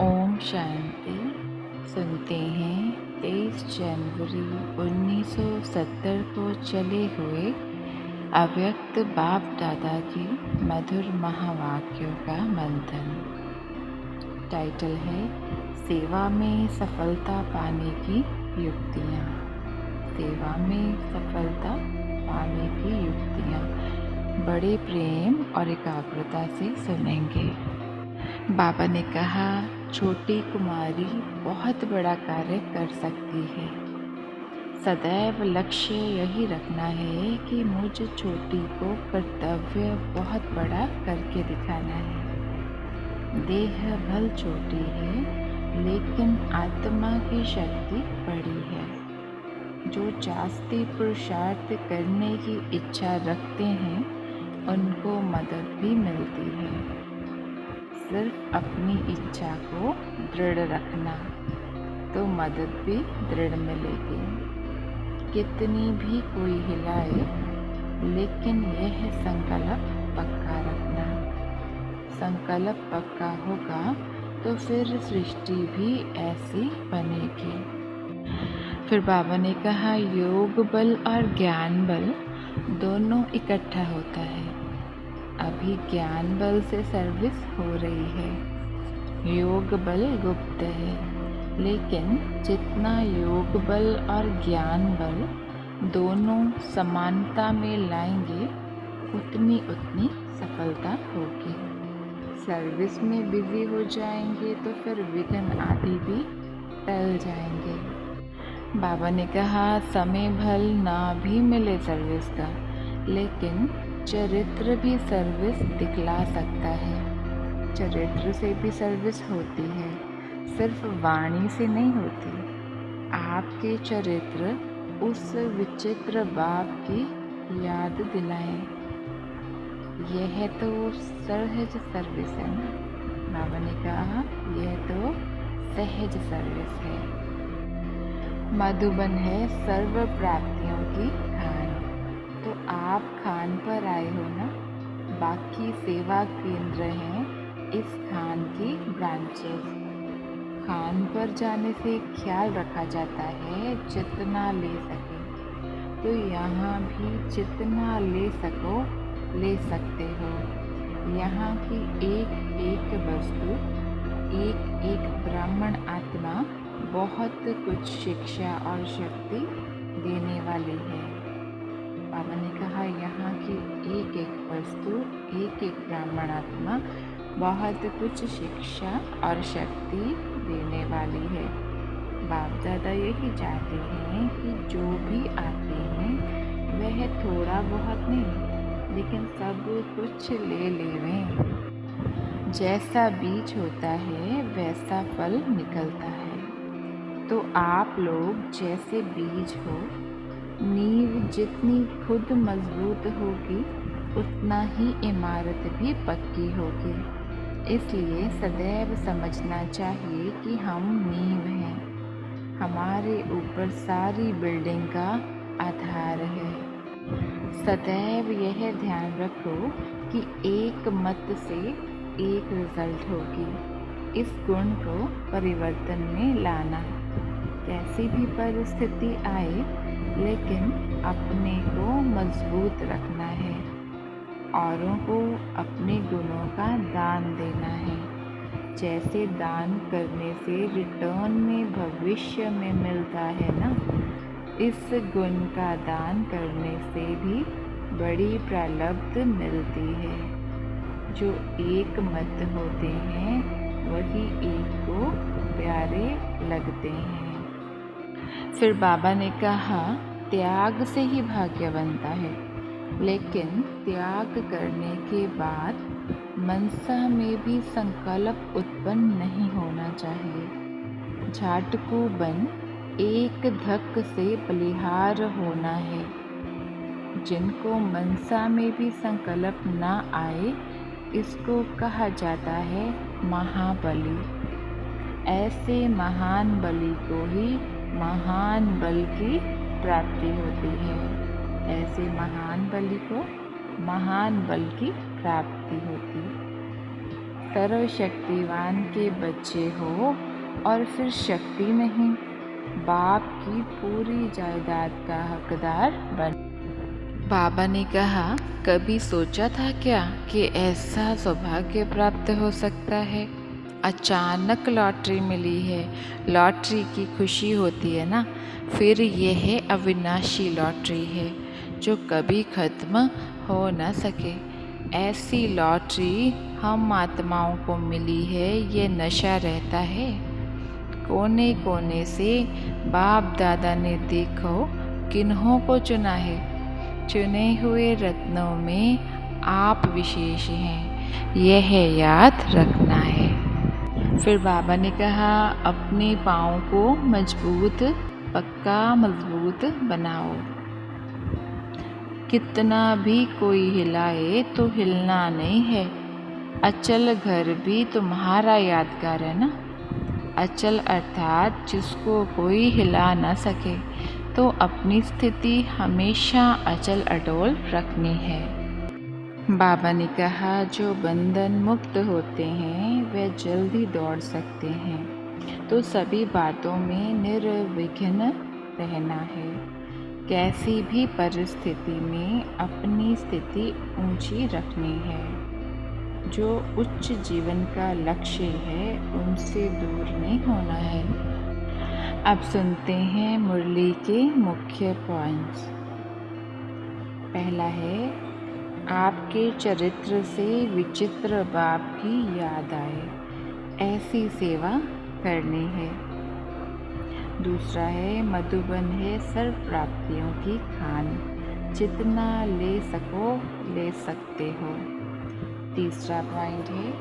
ओम शांति। सुनते हैं 23 जनवरी 1970 को चले हुए अव्यक्त बाप दादा की मधुर महावाक्यों का मंथन। टाइटल है सेवा में सफलता पाने की युक्तियाँ। सेवा में सफलता पाने की युक्तियाँ बड़े प्रेम और एकाग्रता से सुनेंगे। बाबा ने कहा, छोटी कुमारी बहुत बड़ा कार्य कर सकती है। सदैव लक्ष्य यही रखना है कि मुझ छोटी को कर्तव्य बहुत बड़ा करके दिखाना है। देह भल छोटी है लेकिन आत्मा की शक्ति बड़ी है। जो चास्ती पुरुषार्थ करने की इच्छा रखते हैं उनको मदद भी मिलती है। सिर्फ अपनी इच्छा को दृढ़ रखना तो मदद भी दृढ़ मिलेगी। कितनी भी कोई हिलाए लेकिन यह संकल्प पक्का रखना। संकल्प पक्का होगा तो फिर सृष्टि भी ऐसी बनेगी। फिर बाबा ने कहा, योग बल और ज्ञान बल दोनों इकट्ठा होता है। अभी ज्ञान बल से सर्विस हो रही है। योग बल गुप्त है, लेकिन जितना योग बल और ज्ञान बल दोनों समानता में लाएंगे उतनी सफलता होगी। सर्विस में बिजी हो जाएंगे तो फिर विघ्न आदि भी टल जाएंगे। बाबा ने कहा, समय भल ना भी मिले सर्विस का, लेकिन चरित्र भी सर्विस दिखला सकता है। चरित्र से भी सर्विस होती है, सिर्फ वाणी से नहीं होती। आपके चरित्र उस विचित्र बाप की याद दिलाएं। यह तो सहज सर्विस है ना। बाबा ने कहा, यह तो सहज सर्विस है। मधुबन है सर्व प्राप्तियों की खान। तो आप खान पर आए हो ना। बाकी सेवा केंद्र हैं इस खान की ब्रांचेस। खान पर जाने से ख्याल रखा जाता है जितना ले सके। तो यहाँ भी जितना ले सको ले सकते हो। यहाँ की एक एक वस्तु, एक एक ब्राह्मण आत्मा बहुत कुछ शिक्षा और शक्ति देने वाली है। बाबा ने कहा, यहाँ की एक एक वस्तु, एक एक ब्राह्मण आत्मा बहुत कुछ शिक्षा और शक्ति देने वाली है। बाप दादा यही चाहते हैं कि जो भी आते हैं वह थोड़ा बहुत नहीं लेकिन सब कुछ ले लेवें। जैसा बीज होता है वैसा फल निकलता है। तो आप लोग जैसे बीज हो, नींव जितनी खुद मजबूत होगी उतना ही इमारत भी पक्की होगी। इसलिए सदैव समझना चाहिए कि हम नींव हैं। हमारे ऊपर सारी बिल्डिंग का आधार है। सदैव यह ध्यान रखो कि एक मत से एक रिजल्ट होगी। इस गुण को परिवर्तन में लाना। कैसी भी परिस्थिति आए लेकिन अपने को मजबूत रखना है। औरों को अपने गुणों का दान देना है। जैसे दान करने से रिटर्न में भविष्य में मिलता है ना, इस गुण का दान करने से भी बड़ी प्रारब्ध मिलती है। जो एक मत होते हैं वही एक को प्यारे लगते हैं। फिर बाबा ने कहा, त्याग से ही भाग्य बनता है, लेकिन त्याग करने के बाद मनसा में भी संकल्प उत्पन्न नहीं होना चाहिए। झाटकू बन एक धक से बलिहार होना है। जिनको मनसा में भी संकल्प ना आए इसको कहा जाता है महाबली। ऐसे महान बलि को ही महान बल की प्राप्ति होती है। ऐसे महान बलि को महान बल की प्राप्ति होती है। सर्वशक्तिवान के बच्चे हो और फिर शक्ति नहीं, बाप की पूरी जायदाद का हकदार बन। बाबा ने कहा, कभी सोचा था क्या कि ऐसा सौभाग्य प्राप्त हो सकता है? अचानक लॉटरी मिली है। लॉटरी की खुशी होती है ना, फिर यह अविनाशी लॉटरी है जो कभी खत्म हो न सके। ऐसी लॉटरी हम आत्माओं को मिली है, ये नशा रहता है। कोने कोने से बाप दादा ने देखो किन्हों को चुना है। चुने हुए रत्नों में आप विशेष हैं, यह याद रखना है। फिर बाबा ने कहा, अपने पाँव को पक्का मजबूत बनाओ। कितना भी कोई हिलाए तो हिलना नहीं है। अचल घर भी तुम्हारा यादगार है ना। अचल अर्थात जिसको कोई हिला न सके, तो अपनी स्थिति हमेशा अचल अटोल रखनी है। बाबा ने कहा, जो बंधन मुक्त होते हैं वे जल्दी दौड़ सकते हैं, तो सभी बातों में निर्विघ्न रहना है। कैसी भी परिस्थिति में अपनी स्थिति ऊंची रखनी है। जो उच्च जीवन का लक्ष्य है उनसे दूर नहीं होना है। अब सुनते हैं मुरली के मुख्य पॉइंट्स। पहला है, आपके चरित्र से विचित्र बाप की याद आए, ऐसी सेवा करनी है। दूसरा है, मधुबन है सर्व प्राप्तियों की खान, जितना ले सको ले सकते हो। तीसरा पॉइंट है,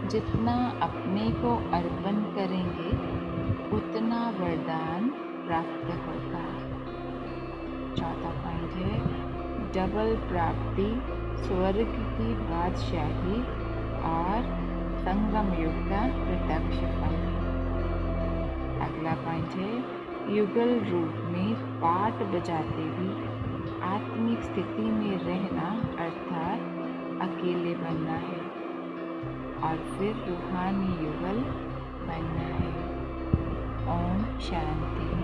जितना अपने को अर्पण करेंगे उतना वरदान प्राप्त होगा। चौथा पॉइंट है, डबल प्राप्ति, स्वर्ग की बादशाही और संगम युग का प्रत्यक्ष फल। अगला पॉइंट है, युगल रूप में पाठ बजाते भी आत्मिक स्थिति में रहना अर्थात अकेले बनना है और फिर रूहानी युगल बनना है। ओम शांति।